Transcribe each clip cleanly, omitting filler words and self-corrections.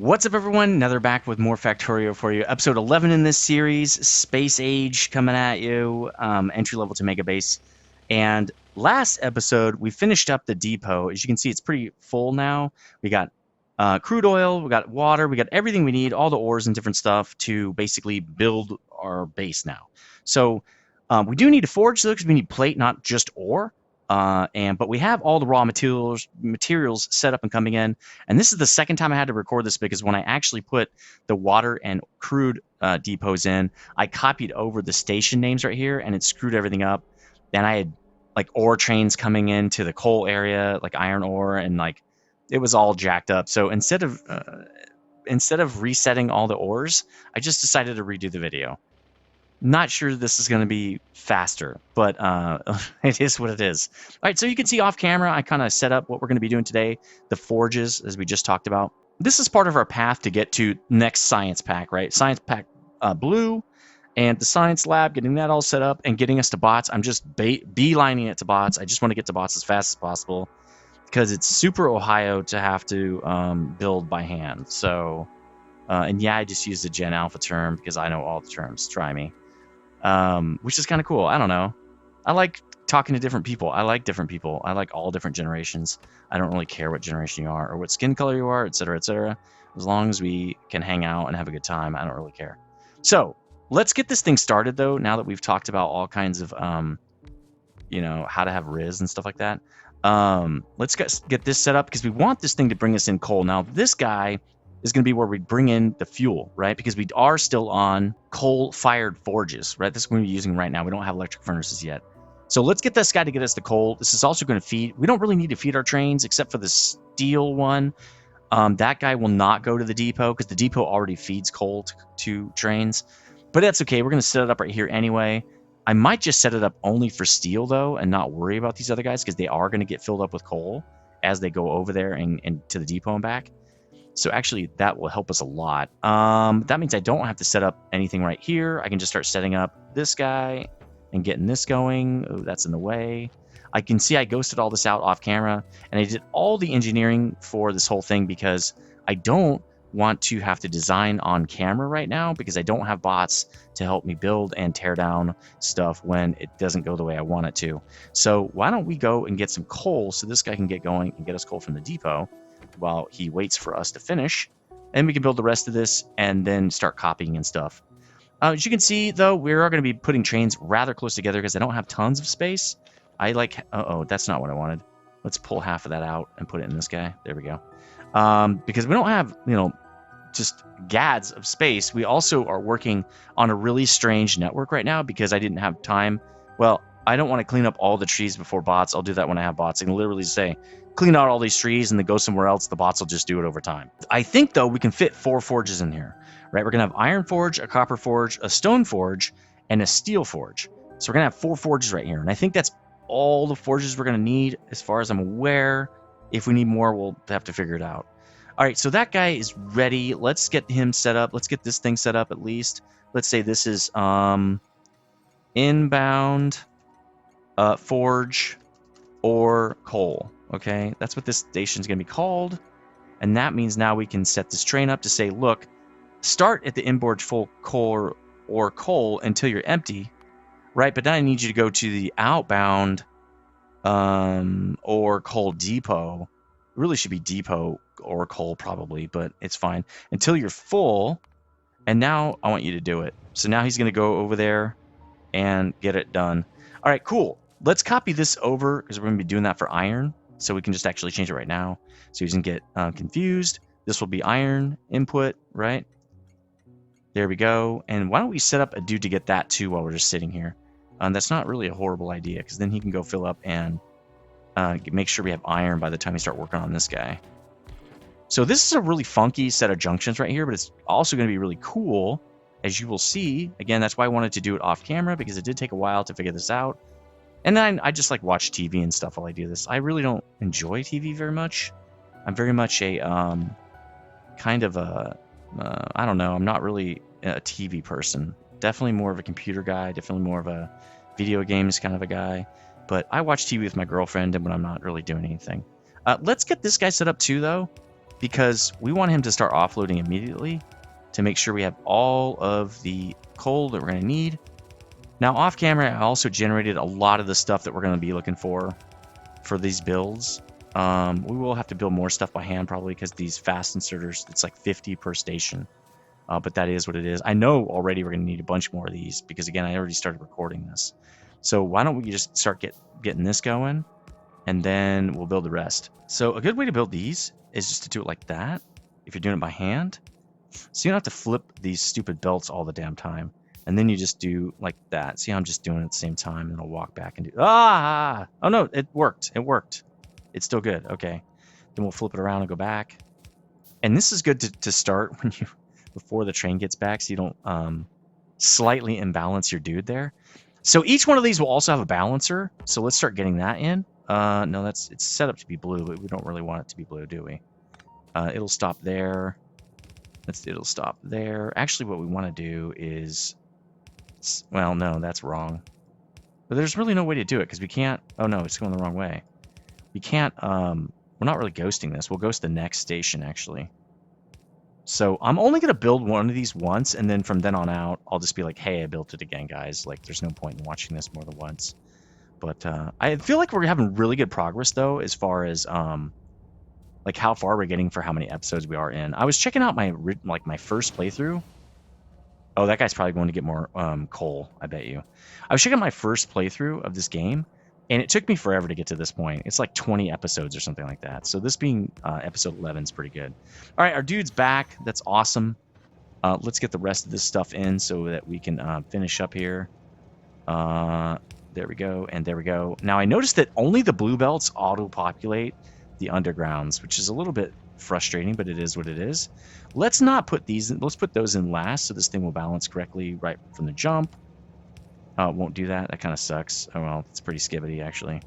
What's up, everyone? Another back with more Factorio for you. Episode 11 in this series, Space Age coming at you, entry level to MEGABASE. And last episode, we finished up the depot. As you can see, it's pretty full now. We got crude oil, we got water, we got everything we need, all the ores and different stuff to basically build our base now. So we do need to forge though, because we need plate, not just ore. But we have all the raw materials set up and coming in. And this is the second time I had to record this because when I actually put the water and crude depots in, I copied over the station names right here and it screwed everything up. And I had like ore trains coming into the coal area, like iron ore, and like it was all jacked up. So instead of resetting all the ores, I just decided to redo the video. Not sure this is going to be faster, but it is what it is. All right, so you can see off camera, I kind of set up what we're going to be doing today, the forges, as we just talked about. This is part of our path to get to next science pack, right? Science pack blue and the science lab, getting that all set up and getting us to bots. I'm just beelining it to bots. I just want to get to bots as fast as possible because it's super Ohio to have to build by hand. So, and yeah, I just used the Gen Alpha term because I know all the terms. Try me. Which is kind of cool. I don't know. I like talking to different people. I like different people. I like all different generations. I don't really care what generation you are or what skin color you are, etc., etc. As long as we can hang out and have a good time, I don't really care. So let's get this thing started, though. Now that we've talked about all kinds of, how to have Riz and stuff like that. Let's get this set up because we want this thing to bring us in coal. Now, this guy is going to be where we bring in the fuel, right? Because we are still on coal-fired forges, right? This is what we're using right now. We don't have electric furnaces yet. So let's get this guy to get us the coal. This is also going to feed. We don't really need to feed our trains except for the steel one. That guy will not go to the depot because the depot already feeds coal to trains. But that's okay. We're going to set it up right here anyway. I might just set it up only for steel, though, and not worry about these other guys because they are going to get filled up with coal as they go over there and to the depot and back. So actually, that will help us a lot. That means I don't have to set up anything right here. I can just start setting up this guy and getting this going. Oh, that's in the way. I can see I ghosted all this out off camera, and I did all the engineering for this whole thing because I don't want to have to design on camera right now because I don't have bots to help me build and tear down stuff when it doesn't go the way I want it to. So why don't we go and get some coal so this guy can get going and get us coal from the depot while he waits for us to finish, and we can build the rest of this and then start copying and stuff. As you can see, though, we are going to be putting trains rather close together because I don't have tons of space. I like, that's not what I wanted. Let's pull half of that out and put it in this guy. There we go. Because we don't have, just gads of space. We also are working on a really strange network right now because I didn't have time. Well, I don't want to clean up all the trees before bots. I'll do that when I have bots. I can literally say, clean out all these trees and then go somewhere else. The bots will just do it over time. I think, though, we can fit 4 forges in here, right? We're going to have iron forge, a copper forge, a stone forge, and a steel forge. So we're going to have 4 forges right here. And I think that's all the forges we're going to need as far as I'm aware. If we need more, we'll have to figure it out. All right, so that guy is ready. Let's get him set up. Let's get this thing set up at least. Let's say this is inbound forge or coal. Okay, that's what this station is going to be called. And that means now we can set this train up to say, look, start at the inboard full coal or coal until you're empty, right? But then I need you to go to the outbound or coal depot. It really should be depot or coal probably, but it's fine. Until you're full, and now I want you to do it. So now he's going to go over there and get it done. All right, cool. Let's copy this over because we're going to be doing that for iron. So we can just actually change it right now. So he doesn't get confused. This will be iron input, right? There we go. And why don't we set up a dude to get that too while we're just sitting here? That's not really a horrible idea because then he can go fill up and make sure we have iron by the time we start working on this guy. So this is a really funky set of junctions right here, but it's also going to be really cool, as you will see. Again, that's why I wanted to do it off camera because it did take a while to figure this out. And then I just like watch TV and stuff while I do this. I really don't enjoy TV very much. I'm very much a kind of a I don't know. I'm not really a TV person. Definitely more of a computer guy. Definitely more of a video games kind of a guy. But I watch TV with my girlfriend and when I'm not really doing anything. Let's get this guy set up too, though. because we want him to start offloading immediately to make sure we have all of the coal that we're going to need. Now, off camera, I also generated a lot of the stuff that we're going to be looking for these builds. We will have to build more stuff by hand probably because these fast inserters, it's like 50 per station. But that is what it is. I know already we're going to need a bunch more of these because, again, I already started recording this. So why don't we just start getting this going, and then we'll build the rest. So a good way to build these is just to do it like that if you're doing it by hand. So you don't have to flip these stupid belts all the damn time. And then you just do like that. See how I'm just doing it at the same time, and I'll walk back and do... Ah! Oh, no, it worked. It worked. It's still good. Okay. Then we'll flip it around and go back. And this is good to start when you... before the train gets back, so you don't slightly imbalance your dude there. So each one of these will also have a balancer. So let's start getting that in. No, it's set up to be blue, but we don't really want it to be blue, do we? It'll stop there. It'll stop there. Actually, what we want to do is... Well, no, that's wrong. But there's really no way to do it because we can't... Oh, no, it's going the wrong way. We can't... We're not really ghosting this. We'll ghost the next station, actually. So I'm only going to build one of these once, and then from then on out, I'll just be like, hey, I built it again, guys. Like, there's no point in watching this more than once. But I feel like we're having really good progress, though, as far as like how far we're getting for how many episodes we are in. I was checking out my first playthrough. Oh, that guy's probably going to get more coal, I bet you. I was checking out my first playthrough of this game, and it took me forever to get to this point. It's like 20 episodes or something like that. So this being episode 11 is pretty good. All right, our dude's back. That's awesome. Let's get the rest of this stuff in so that we can finish up here. There we go, and there we go. Now, I noticed that only the blue belts auto-populate the undergrounds, which is a little bit frustrating, but it is what it is. Let's not put these in. Let's put those in last so this thing will balance correctly right from the jump. Won't do that. That kind of sucks. Oh, well, it's pretty skibbity, actually.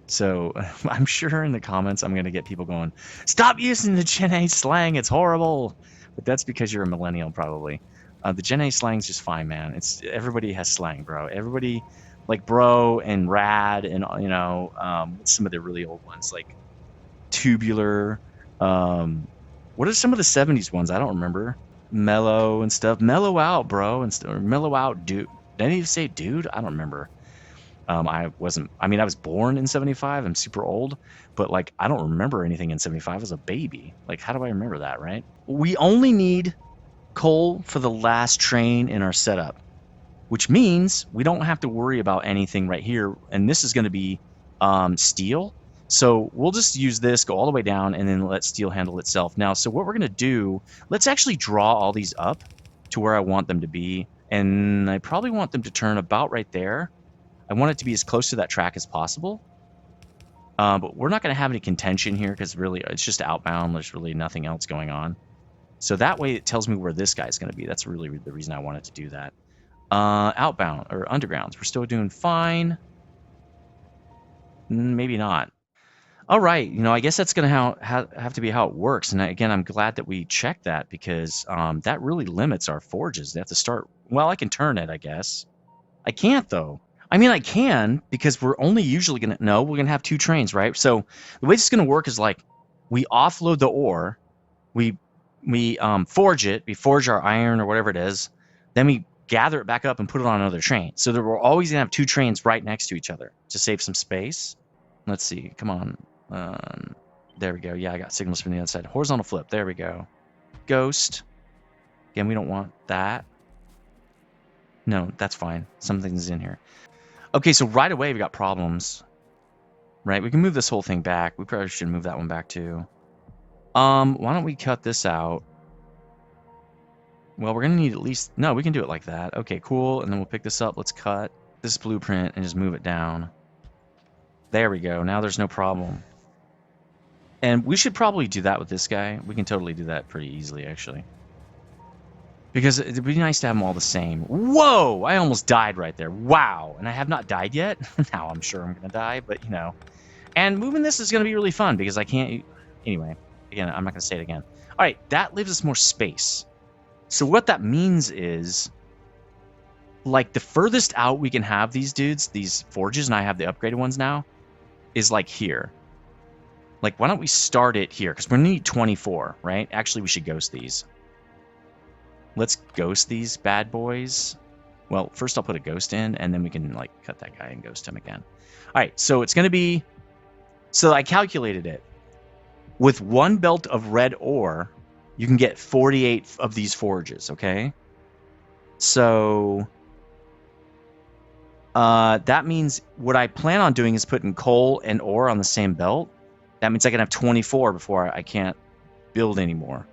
So I'm sure in the comments I'm going to get people going, stop using the Gen A slang. It's horrible. But that's because you're a millennial, probably. The Gen A slang's just fine, man. Everybody has slang, bro. Everybody, like bro and rad and, you know, some of the really old ones, like tubular. What are some of the 70s ones? I don't remember. Mellow and stuff. Mellow out, bro. Or mellow out, dude. Did I need to say dude? I don't remember. I was born in 75. I'm super old. But, like, I don't remember anything in 75 as a baby. Like, how do I remember that, right? We only need coal for the last train in our setup, which means we don't have to worry about anything right here. And this is going to be steel. So we'll just use this, go all the way down, and then let steel handle itself. Now, so what we're going to do, let's actually draw all these up to where I want them to be. And I probably want them to turn about right there. I want it to be as close to that track as possible. But we're not going to have any contention here because really it's just outbound. There's really nothing else going on. So that way it tells me where this guy's going to be. That's really the reason I wanted to do that. Outbound or undergrounds, we're still doing fine. Maybe not. All right, you know, I guess that's going to have to be how it works. And again, I'm glad that we checked that because that really limits our forges. They have to start... Well, I can turn it, I guess. I can't, though. I mean, I can because we're only usually going to... No, we're going to have 2 trains, right? So the way this is going to work is like we offload the ore. We forge it. We forge our iron or whatever it is. Then we gather it back up and put it on another train. So that we're always going to have 2 trains right next to each other to save some space. Let's see. Come on. There we go. Yeah, I got signals from the other side. Horizontal flip. There we go. Ghost. Again, we don't want that. No, that's fine. Something's in here. Okay, so right away we got problems. Right, we can move this whole thing back. We probably should move that one back too. Why don't we cut this out? Well, we're gonna need at least... No, we can do it like that. Okay, cool. And then we'll pick this up. Let's cut this blueprint and just move it down. There we go. Now there's no problem. And we should probably do that with this guy. We can totally do that pretty easily, actually. Because it'd be nice to have them all the same. Whoa! I almost died right there. Wow! And I have not died yet. Now I'm sure I'm going to die, but, you know. And moving this is going to be really fun because I can't... Anyway, again, I'm not going to say it again. All right, that leaves us more space. So what that means is... Like, the furthest out we can have these dudes, these forges, and I have the upgraded ones now, is like here. Like, why don't we start it here? Because we're going to need 24, right? Actually, we should ghost these. Let's ghost these bad boys. Well, first I'll put a ghost in, and then we can, like, cut that guy and ghost him again. All right, so it's going to be... So I calculated it. With 1 belt of red ore, you can get 48 of these forges, okay? So... that means what I plan on doing is putting coal and ore on the same belt. That means I can have 24 before I can't build anymore.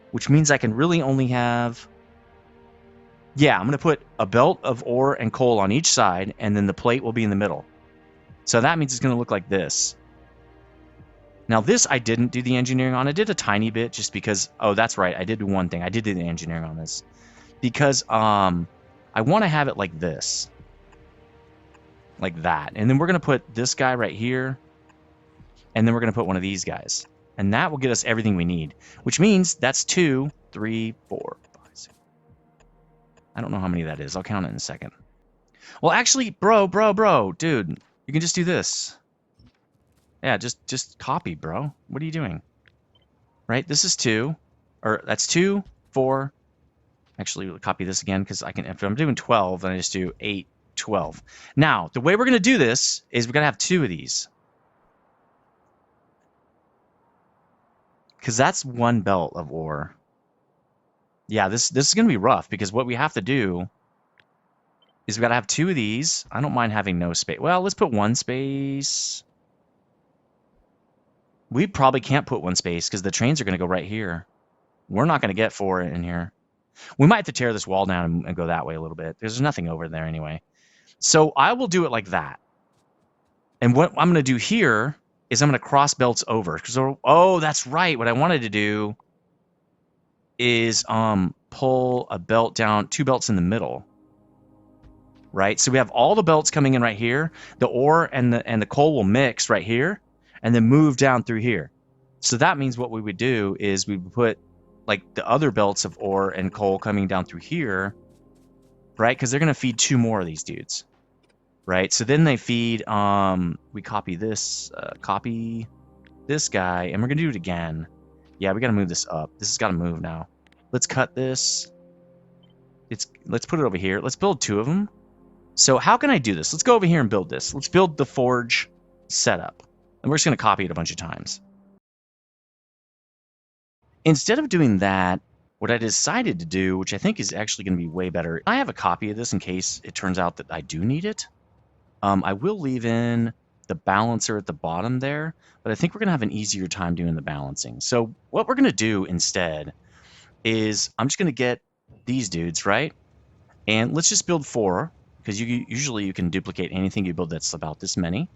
Which means I can really only have... Yeah, I'm going to put a belt of ore and coal on each side, and then the plate will be in the middle. So that means it's going to look like this. Now this I didn't do the engineering on. I did a tiny bit just because... Oh, that's right. I did do one thing. I did do the engineering on this. Because I want to have it like this. Like that. And then we're going to put this guy right here. And then we're going to put one of these guys. And that will get us everything we need. Which means that's 2, 3, 4, 5, 6. I don't know how many that is. I'll count it in a second. Well, actually, bro, dude, you can just do this. Yeah, just copy, bro. What are you doing? Right? This is 2. Or that's 2, 4. Actually, we'll copy this again because I can. If I'm doing 12, then I just do 8, 12. Now, the way we're going to do this is we're going to have 2 of these. Because that's 1 belt of ore. Yeah, this is going to be rough because what we have to do is we got to have 2 of these. I don't mind having no space. Well, let's put 1 space. We probably can't put 1 space because the trains are going to go right here. We're not going to get 4 in here. We might have to tear this wall down and go that way a little bit. There's nothing over there anyway. So I will do it like that. And what I'm going to do here is I'm going to cross belts over. Oh, that's right. What I wanted to do is pull a belt down, 2 belts in the middle. Right? So we have all the belts coming in right here. The ore and the coal will mix right here and then move down through here. So that means what we would do is we would put like the other belts of ore and coal coming down through here, right? Because they're going to feed 2 more of these dudes, right? So then they feed, we copy this guy, and we're going to do it again. Yeah, we got to move this up. This has got to move now. Let's cut this. Let's put it over here. Let's build 2 of them. So how can I do this? Let's go over here and build this. Let's build the forge setup. And we're just going to copy it a bunch of times. Instead of doing that, what I decided to do, which I think is actually going to be way better, I have a copy of this in case it turns out that I do need it. I will leave in the balancer at the bottom there, but I think we're going to have an easier time doing the balancing. So what we're going to do instead is I'm just going to get these dudes, right? And let's just build 4, because usually you can duplicate anything you build that's about this many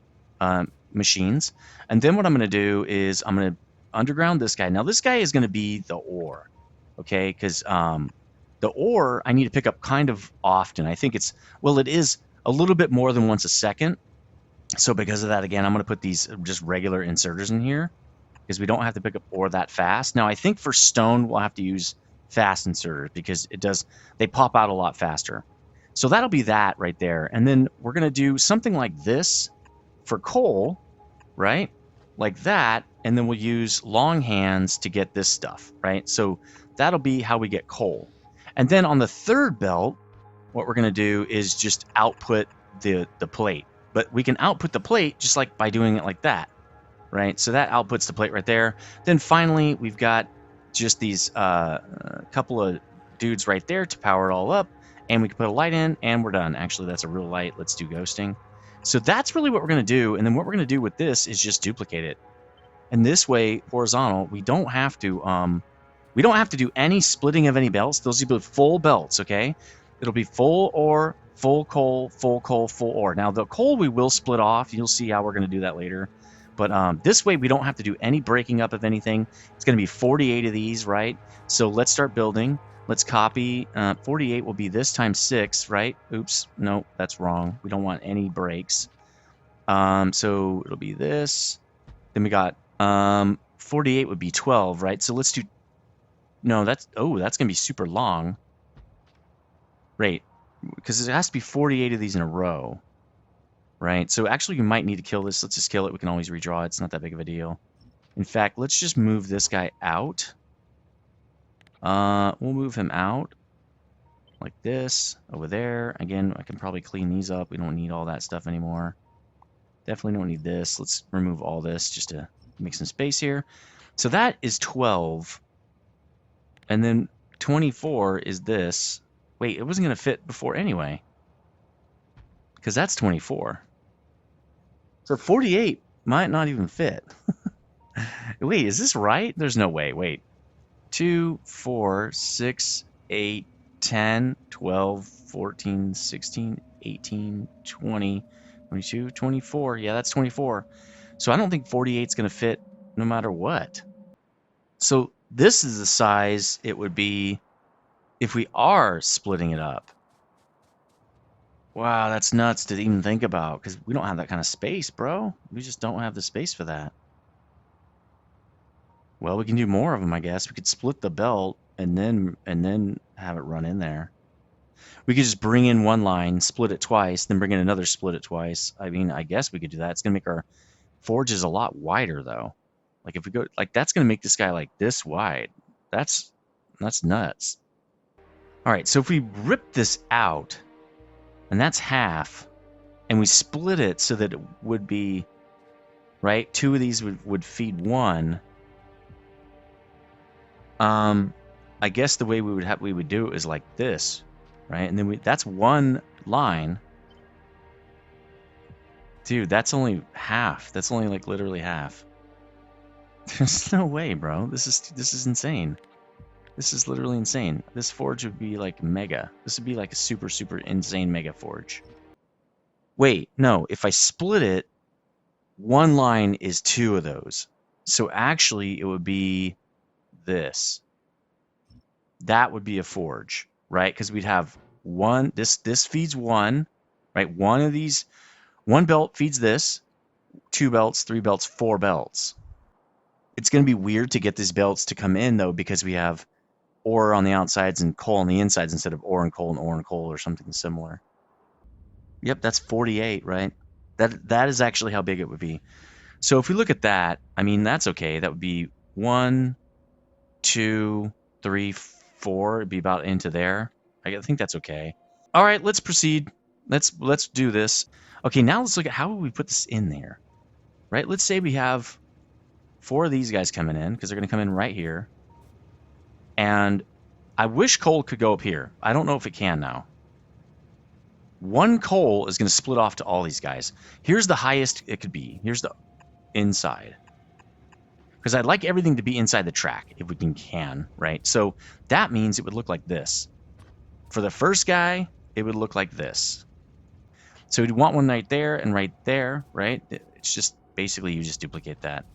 machines. And then what I'm going to do is I'm going to underground this guy. Now this guy is going to be the ore, okay? Because the ore I need to pick up kind of often. I think it is a little bit more than once a second. So because of that, again, I'm going to put these just regular inserters in here because we don't have to pick up ore that fast. Now I think for stone we'll have to use fast inserters because they pop out a lot faster. So that'll be that right there. And then we're going to do something like this for coal, right? Like that. And then we'll use long hands to get this stuff, right? So that'll be how we get coal. And then on the 3rd belt, what we're going to do is just output the plate. But we can output the plate just like by doing it like that, right? So that outputs the plate right there. Then finally, we've got just these couple of dudes right there to power it all up. And we can put a light in, and we're done. Actually, that's a real light. Let's do ghosting. So that's really what we're going to do. And then what we're going to do with this is just duplicate it. And this way, horizontal, we don't have to do any splitting of any belts. Those will be full belts, okay? It'll be full ore, full coal, full coal, full ore. Now, the coal we will split off. You'll see how we're going to do that later. But this way, we don't have to do any breaking up of anything. It's going to be 48 of these, right? So let's start building. Let's copy. 48 will be this times 6, right? Oops. No, that's wrong. We don't want any breaks. So it'll be this. Then we got 48 would be 12, right? So let's do... No, that's going to be super long. Right. Because it has to be 48 of these in a row. Right? So actually, you might need to kill this. Let's just kill it. We can always redraw it. It's not that big of a deal. In fact, let's just move this guy out. We'll move him out like this, over there. Again, I can probably clean these up. We don't need all that stuff anymore. Definitely don't need this. Let's remove all this just to make some space here. So that is 12. And then 24 is this. Wait, it wasn't going to fit before anyway. Because that's 24. So 48 might not even fit. Wait, is this right? There's no way. Wait. 2, 4, 6, 8, 10, 12, 14, 16, 18, 20, 22, 24. Yeah, that's 24. So I don't think 48 is going to fit no matter what. So this is the size it would be if we are splitting it up. Wow, that's nuts to even think about because we don't have that kind of space, bro. We just don't have the space for that. Well, we can do more of them, I guess. We could split the belt and then have it run in there. We could just bring in one line, split it twice, then bring in another, split it twice. I mean, I guess we could do that. It's going to make our forges a lot wider, though. Like, if we go, like, that's going to make this guy, like, this wide. That's nuts. All right, so if we rip this out, and that's half, and we split it so that it would be, right, 2 of these would feed 1. I guess the way we would do it is like this, right? And then that's one line. Dude, that's only half. That's only like literally half. There's no way, bro. This is insane. This is literally insane. This forge would be like mega. This would be like a super, super insane mega forge. Wait, no. If I split it, one line is 2 of those. So actually, it would be this. That would be a forge, right? Because we'd have one, this feeds 1, right? One of these, 1 belt feeds this, 2 belts, 3 belts, 4 belts. It's going to be weird to get these belts to come in, though, because we have ore on the outsides and coal on the insides instead of ore and coal or something similar. Yep, that's 48, right? That is actually how big it would be. So if we look at that, I mean, that's okay. That would be 1, 2, 3, 4. It'd be about into there. I think that's okay. All right, let's proceed. Let's do this. Okay, now let's look at how would we put this in there, right? Let's say we have 4 of these guys coming in because they're going to come in right here. And I wish coal could go up here. I don't know if it can now. 1 coal is going to split off to all these guys. Here's the highest it could be. Here's the inside. Because I'd like everything to be inside the track if we can, right? So that means it would look like this. For the first guy, it would look like this. So we'd want one right there and right there, right? It's just basically you just duplicate that.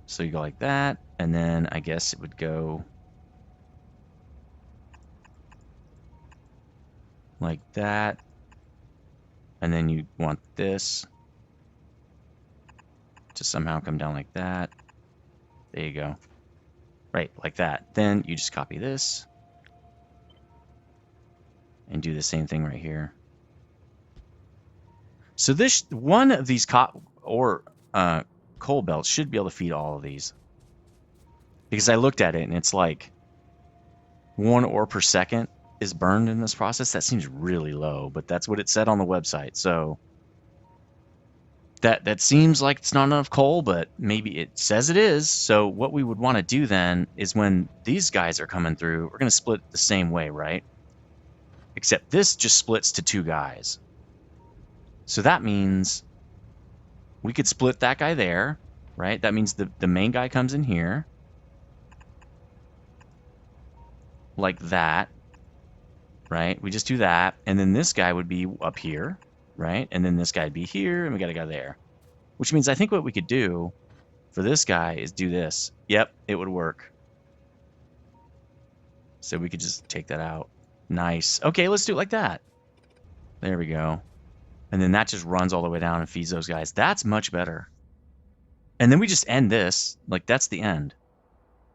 So you go like that, and then I guess it would go like that. And then you want this to somehow come down like that. There you go. Right, like that. Then you just copy this and do the same thing right here. So this one of these coal belts should be able to feed all of these. Because I looked at it and it's like 1 ore per second is burned in this process. That seems really low, but that's what it said on the website. So that seems like it's not enough coal, but maybe it says it is. So what we would want to do then is when these guys are coming through, we're going to split the same way, right? Except this just splits to 2 guys. So that means we could split that guy there, right? That means the main guy comes in here. Like that, right? We just do that. And then this guy would be up here, right? And then this guy would be here, and we got a guy there. Which means I think what we could do for this guy is do this. Yep, it would work. So we could just take that out. Nice. Okay, let's do it like that. There we go. And then that just runs all the way down and feeds those guys. That's much better. And then we just end this. Like, that's the end.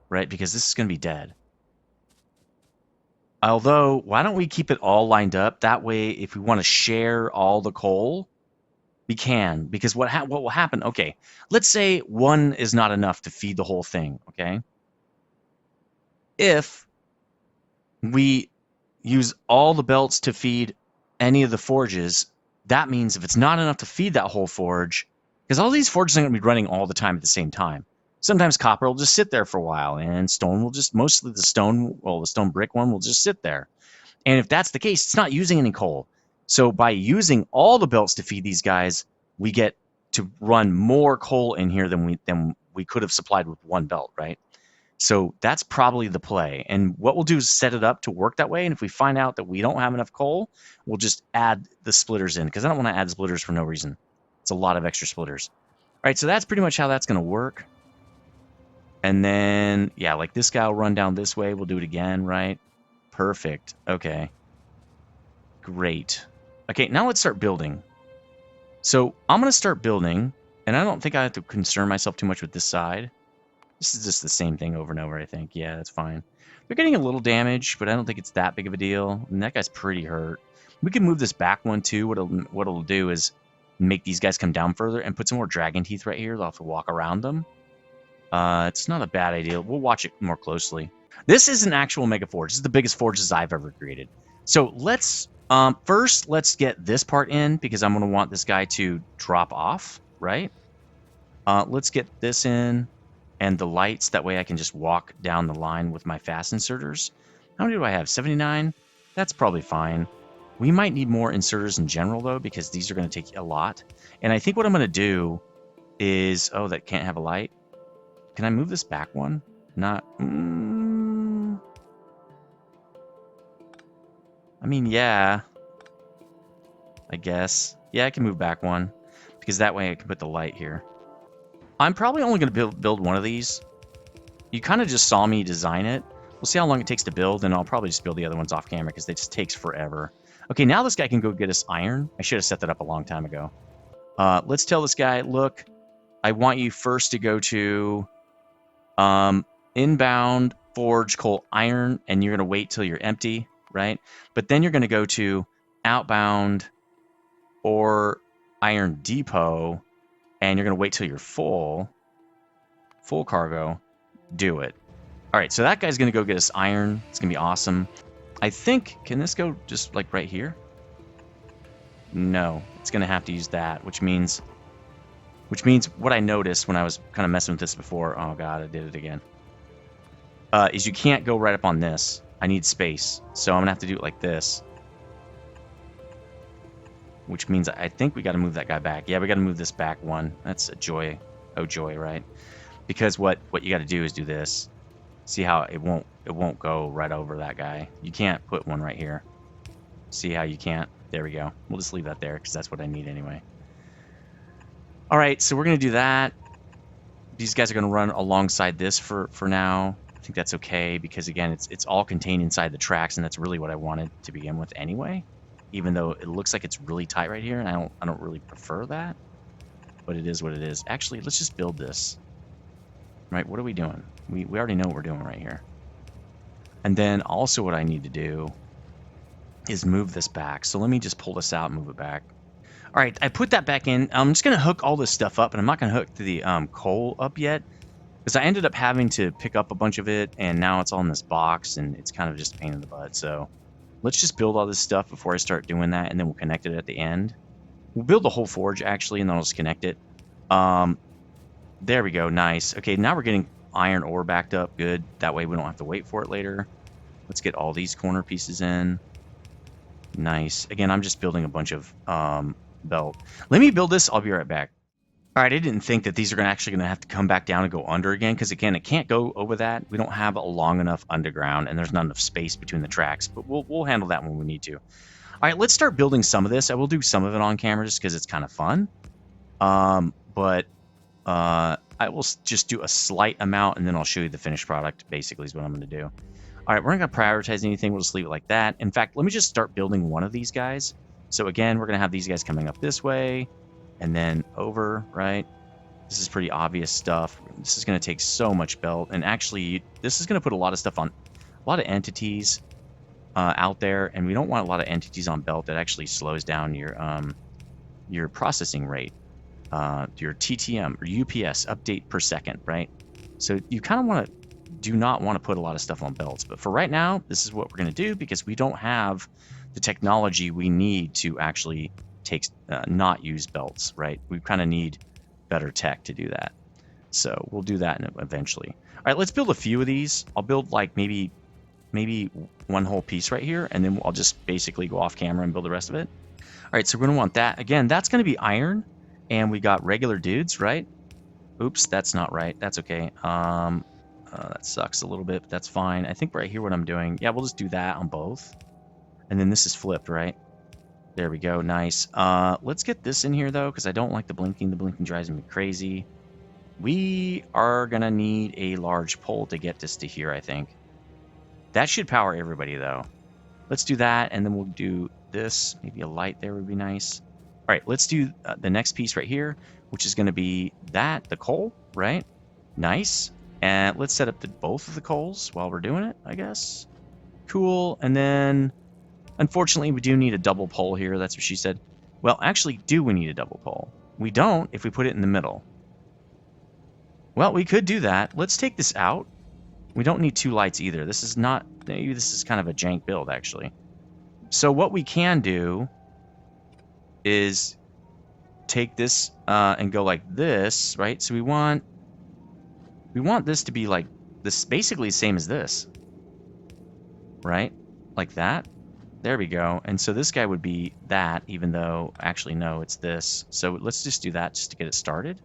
Right? Because this is going to be dead. Although, why don't we keep it all lined up? That way, if we want to share all the coal, We can, because what will happen? Okay, let's say one is not enough to feed the whole thing. Okay, if we use all the belts to feed any of the forges, that means if it's not enough to feed that whole forge, because all these forges are going to be running all the time at the same time. Sometimes copper will just sit there for a while, and stone will just mostly the stone brick one will just sit there. And if that's the case, it's not using any coal. So by using all the belts to feed these guys, we get to run more coal in here than we could have supplied with one belt, right? So that's probably the play. And what we'll do is set it up to work that way. And if we find out that we don't have enough coal, we'll just add the splitters in, because I don't want to add splitters for no reason. It's a lot of extra splitters. All right, so that's pretty much how that's going to work. And then, yeah, like this guy will run down this way. We'll do it again, right? Perfect. Okay. Great. Okay, now let's start building. So I'm going to start building, and I don't think I have to concern myself too much with this side. This is just the same thing over and over, I think. Yeah, that's fine. They're getting a little damage, but I don't think it's that big of a deal. And that guy's pretty hurt. We can move this back one, too. What it'll do is make these guys come down further and put some more dragon teeth right here. They'll have to walk around them. It's not a bad idea. We'll watch it more closely. This is an actual mega forge. This is the biggest forges I've ever created. So let's first let's get this part in, because I'm going to want this guy to drop off, right? Let's get this in and the lights. That way I can just walk down the line with my fast inserters. How many do I have? 79? That's probably fine. We might need more inserters in general, though, because these are going to take a lot. And I think what I'm going to do is... Oh, that can't have a light. Can I move this back one? Not... I mean, yeah. I guess. Yeah, I can move back one, because that way I can put the light here. I'm probably only going to build one of these. You kind of just saw me design it. We'll see how long it takes to build, and I'll probably just build the other ones off camera, because it just takes forever. Okay, now this guy can go get us iron. I should have set that up a long time ago. Let's tell this guy, look, I want you first to go to inbound forge coal iron, and you're going to wait till you're empty, right? But then you're going to go to outbound or iron depot, and you're going to wait till you're full cargo. Do it. All right, so that guy's going to go get us iron. It's going to be awesome. I think, can this go just like right here? No, it's going to have to use that, which means what I noticed when I was kind of messing with this before, oh god, I did it again, is you can't go right up on this. I need space, so I'm going to have to do it like this. Which means I think we got to move that guy back. Yeah, we got to move this back one. That's a joy. Oh, joy, right? Because what you got to do is do this. See how it won't go right over that guy. You can't put one right here. See how you can't? There we go. We'll just leave that there, because that's what I need anyway. All right, so we're going to do that. These guys are going to run alongside this for now. I think that's okay, because again, it's all contained inside the tracks, and that's really what I wanted to begin with anyway. Even though it looks like it's really tight right here, and I don't really prefer that, but it is what it is. Actually, let's just build this. Right, what are we doing? We already know what we're doing right here. And then also what I need to do is move this back. So let me just pull this out and move it back. All right, I put that back in. I'm just going to hook all this stuff up, and I'm not going to hook the coal up yet, because I ended up having to pick up a bunch of it, and now it's all in this box, and it's kind of just a pain in the butt. So let's just build all this stuff before I start doing that, and then we'll connect it at the end. We'll build the whole forge, actually, and then I'll just connect it. There we go. Nice. Okay, now we're getting iron ore backed up. Good. That way we don't have to wait for it later. Let's get all these corner pieces in. Nice. Again, I'm just building a bunch of belt. Let me build this. I'll be right back. All right, I didn't think that these are actually going to have to come back down and go under again, because again, it can't go over that. We don't have a long enough underground, and there's not enough space between the tracks, but we'll handle that when we need to. All right, let's start building some of this. I will do some of it on camera just because it's kind of fun. But I will just do a slight amount, and then I'll show you the finished product, basically, is what I'm going to do. All right, we're not going to prioritize anything. We'll just leave it like that. In fact, let me just start building one of these guys. So again, we're going to have these guys coming up this way and then over, right? This is pretty obvious stuff. This is going to take so much belt. And actually, this is going to put a lot of stuff on, a lot of entities out there. And we don't want a lot of entities on belt. That actually slows down your your processing rate, your TTM or UPS update per second, right? So you kind of do not want to put a lot of stuff on belts, but for right now, this is what we're going to do because we don't have the technology we need to actually not use belts, right? We kind of need better tech to do that. So we'll do that eventually. All right, let's build a few of these. I'll build like maybe one whole piece right here, and then I'll just basically go off camera and build the rest of it. All right, so we're going to want that. Again, that's going to be iron, and we got regular dudes, right? Oops, that's not right. That's okay. That sucks a little bit, but that's fine. I think right here what I'm doing, yeah, we'll just do that on both. And then this is flipped, right? There we go, nice. Let's get this in here, though, because I don't like the blinking. The blinking drives me crazy. We are going to need a large pole to get this to here, I think. That should power everybody, though. Let's do that, and then we'll do this. Maybe a light there would be nice. All right, let's do the next piece right here, which is going to be the coal, right? Nice. And let's set up both of the coals while we're doing it, I guess. Cool. And then, unfortunately, we do need a double pole here. That's what she said. Well, actually, do we need a double pole? We don't if we put it in the middle. Well, we could do that. Let's take this out. We don't need two lights either. This is not... Maybe this is kind of a jank build, actually. So what we can do is take this and go like this, right? So we want this to be like this, basically the same as this, right? Like that. There we go. And so this guy would be that, even though actually no, it's this. So let's just do that just to get it started.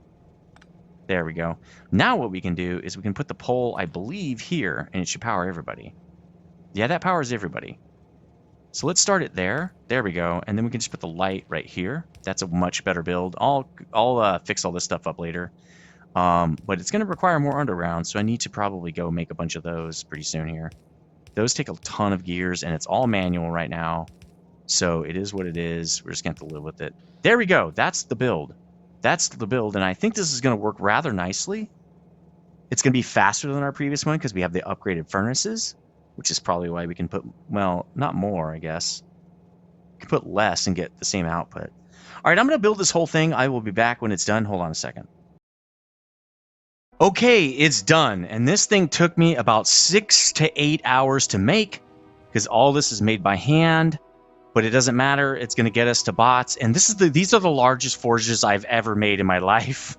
There we go. Now what we can do is we can put the pole, I believe, here, and it should power everybody. Yeah, that powers everybody. So let's start it there. There we go. And then we can just put the light right here. That's a much better build. I'll fix all this stuff up later. But it's going to require more underground, so I need to probably go make a bunch of those pretty soon here. Those take a ton of gears, and it's all manual right now. So it is what it is. We're just going to have to live with it. There we go. That's the build. That's the build, and I think this is going to work rather nicely. It's going to be faster than our previous one because we have the upgraded furnaces, which is probably why we can put, well, not more, I guess. We can put less and get the same output. All right, I'm going to build this whole thing. I will be back when it's done. Hold on a second. Okay, it's done, and this thing took me about 6 to 8 hours to make because all this is made by hand, but it doesn't matter. It's going to get us to bots, and these are the largest forges I've ever made in my life.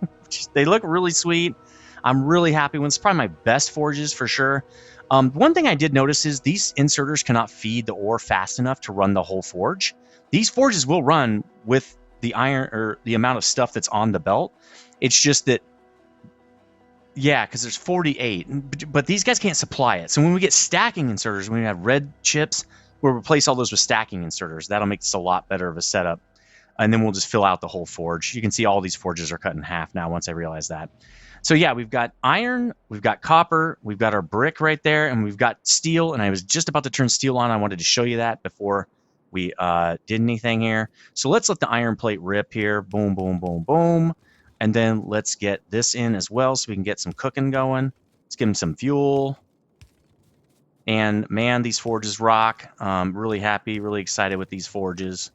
They look really sweet. I'm really happy with them. It's probably my best forges for sure. One thing I did notice is these inserters cannot feed the ore fast enough to run the whole forge. These forges will run with the iron or the amount of stuff that's on the belt. It's just that, yeah, because there's 48, but these guys can't supply it. So when we get stacking inserters, when we have red chips, we'll replace all those with stacking inserters. That'll make this a lot better of a setup. And then we'll just fill out the whole forge. You can see all these forges are cut in half now once I realize that. So yeah, we've got iron, we've got copper, we've got our brick right there, and we've got steel. And I was just about to turn steel on. I wanted to show you that before we did anything here. So let's let the iron plate rip here. Boom, boom, boom, boom. And then let's get this in as well so we can get some cooking going. Let's give them some fuel. And man, these forges rock. Really happy, really excited with these forges.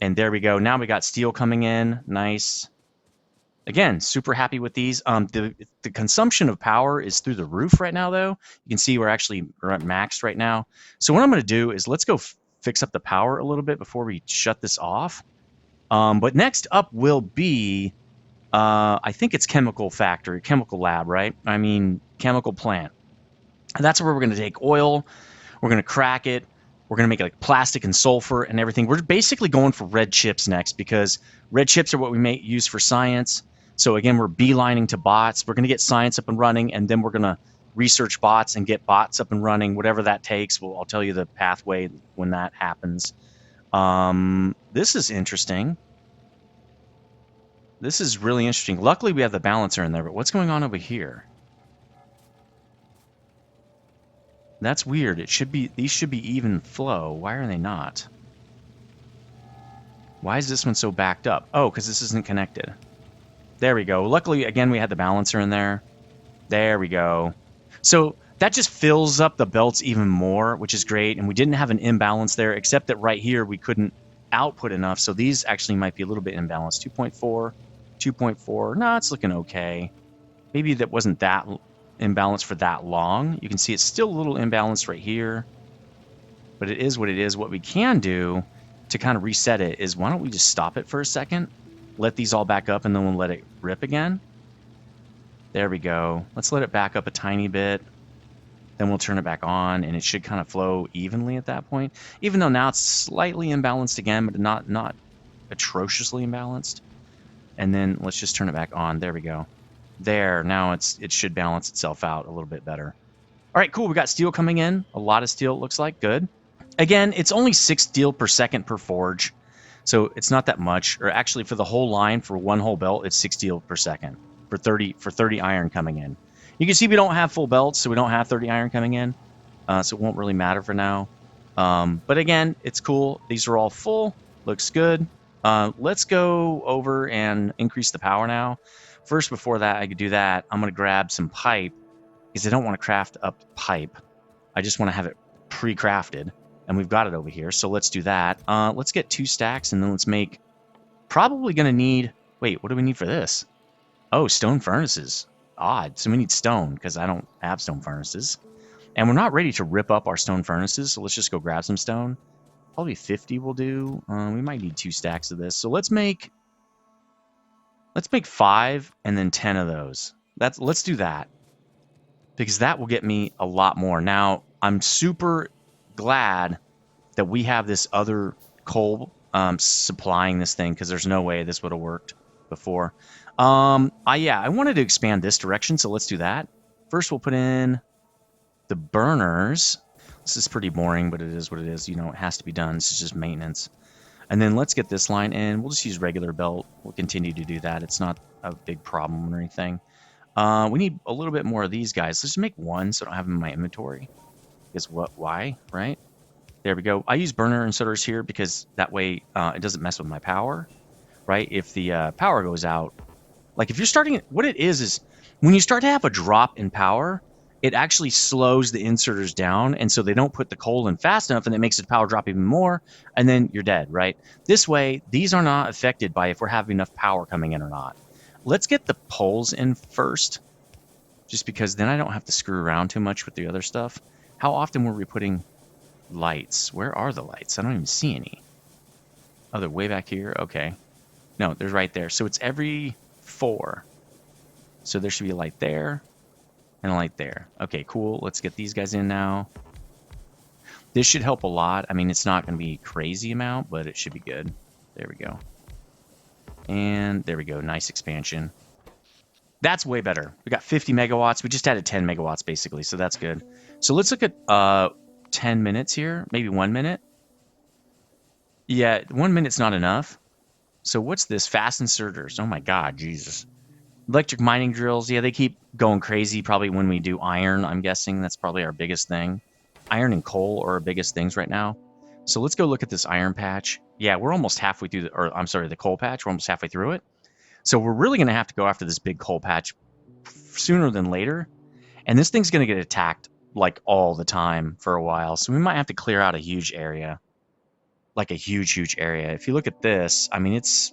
And there we go. Now we got steel coming in. Nice. Again, super happy with these. The consumption of power is through the roof right now, though. You can see we're at maxed right now. So what I'm going to do is let's go fix up the power a little bit before we shut this off. But next up will be... I think it's chemical lab, right? I mean, chemical plant. And that's where we're going to take oil. We're going to crack it. We're going to make it like plastic and sulfur and everything. We're basically going for red chips next because red chips are what we use for science. So again, we're beelining to bots. We're going to get science up and running, and then we're going to research bots and get bots up and running, whatever that takes. I'll tell you the pathway when that happens. This is interesting. This is really interesting. Luckily, we have the balancer in there, but what's going on over here? That's weird. These should be even flow. Why are they not? Why is this one so backed up? Oh, because this isn't connected. There we go. Luckily, again, we had the balancer in there. There we go. So that just fills up the belts even more, which is great. And we didn't have an imbalance there, except that right here we couldn't output enough. So these actually might be a little bit imbalanced. 2.4, 2.4. No, it's looking okay. Maybe that wasn't that imbalanced for that long. You can see it's still a little imbalanced right here. But it is what it is. What we can do to kind of reset it is, why don't we just stop it for a second, let these all back up, and then we'll let it rip again. There we go. Let's let it back up a tiny bit. Then we'll turn it back on, and it should kind of flow evenly at that point. Even though now it's slightly imbalanced again, but not atrociously imbalanced. And then let's just turn it back on. There we go. There, now it should balance itself out a little bit better. All right, cool. We got steel coming in. A lot of steel, it looks like. Good. Again, it's only 6 steel per second per forge, so it's not that much. Or actually, for the whole line, for one whole belt, it's 6 steel per second for 30 iron coming in. You can see we don't have full belts, so we don't have 30 iron coming in, so it won't really matter for now. But again, it's cool. These are all full. Looks good. Let's go over and increase the power now. First, before that, I could do that. I'm going to grab some pipe, because I don't want to craft up pipe. I just want to have it pre-crafted. And we've got it over here, so let's do that. Let's get 2 stacks, and then let's make... Probably going to need... Wait, what do we need for this? Oh, stone furnaces. Odd. So we need stone, because I don't have stone furnaces. And we're not ready to rip up our stone furnaces, so let's just go grab some stone. Probably 50 will do. We might need 2 stacks of this. So let's make 5 and then 10 of those. Let's do that, because that will get me a lot more. Now, I'm super glad that we have this other coal supplying this thing, because there's no way this would have worked before. Yeah, I wanted to expand this direction, so let's do that. First, we'll put in the burners. This is pretty boring, but it is what it is. You know, it has to be done. This is just maintenance. And then let's get this line in. We'll just use regular belt. We'll continue to do that. It's not a big problem or anything. We need a little bit more of these guys. Let's just make 1 so I don't have them in my inventory. Because why, right? There we go. I use burner inserters here because that way it doesn't mess with my power, right? If the power goes out, like if you're starting, what it is when you start to have a drop in power, it actually slows the inserters down, and so they don't put the coal in fast enough, and it makes the power drop even more, and then you're dead, right? This way, these are not affected by if we're having enough power coming in or not. Let's get the poles in first, just because then I don't have to screw around too much with the other stuff. How often were we putting lights? Where are the lights? I don't even see any. Oh, they're way back here? Okay. No, they're right there. So it's every 4. So there should be a light there and a light there. Okay, cool. Let's get these guys in now. This should help a lot. I mean, it's not going to be a crazy amount, but it should be good. There we go. And there we go. Nice expansion. That's way better. We got 50 megawatts. We just added 10 megawatts, basically, so that's good. So let's look at 10 minutes here. Maybe 1 minute. Yeah, 1 minute's not enough. So what's this? Fast inserters. Oh, my God. Jesus. Electric mining drills. Yeah, they keep going crazy probably when we do iron, I'm guessing. That's probably our biggest thing. Iron and coal are our biggest things right now. So let's go look at this iron patch. Yeah, we're almost halfway through, the coal patch. We're almost halfway through it. So we're really going to have to go after this big coal patch sooner than later. And this thing's going to get attacked like all the time for a while. So we might have to clear out a huge area. Like a huge area. If you look at this, I mean, it's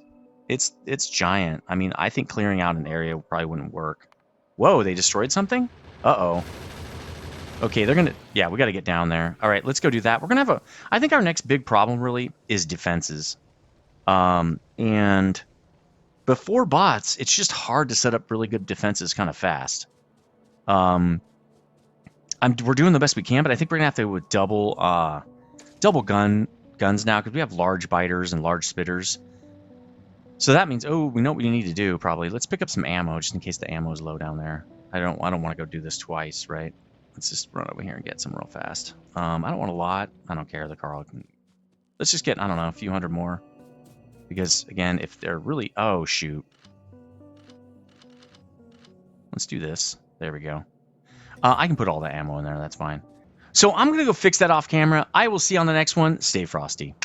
giant. I mean, I think clearing out an area probably wouldn't work. Whoa, they destroyed something? Uh-oh. Okay, yeah, we got to get down there. All right, let's go do that. We're going to have I think our next big problem really is defenses. And before bots, it's just hard to set up really good defenses kind of fast. We're doing the best we can, but I think we're gonna have to go with double guns now, because we have large biters and large spitters. So that means, oh, we know what we need to do probably. Let's pick up some ammo just in case the ammo is low down there. I don't want to go do this twice, right? Let's just run over here and get some real fast. I don't want a lot. I don't care. The car can. Let's just get, I don't know, a few hundred more. Because, again, if they're really... Oh, shoot. Let's do this. There we go. I can put all the ammo in there. That's fine. So I'm going to go fix that off camera. I will see you on the next one. Stay frosty.